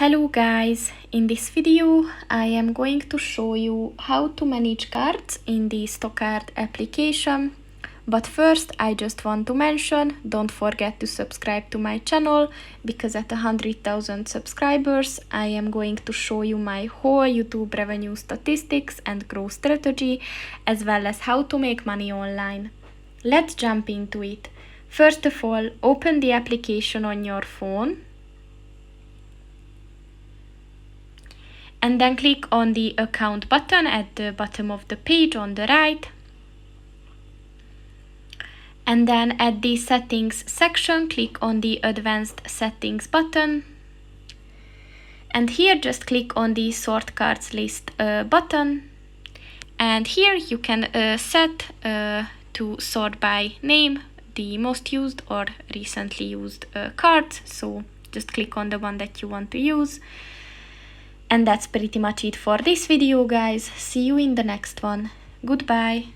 Hello guys, in this video I am going to show you how to manage cards in the Stocard application. But first I just want to mention, don't forget to subscribe to my channel, because at 100,000 subscribers I am going to show you my whole YouTube revenue statistics and growth strategy, as well as how to make money online. Let's jump into it. First of all, open the application on your phone. And then click on the account button at the bottom of the page on the right. And then at the settings section, click on the advanced settings button. And here just click on the sort cards list button. And here you can set to sort by name the most used or recently used cards. So just click on the one that you want to use. And that's pretty much it for this video, guys. See you in the next one. Goodbye.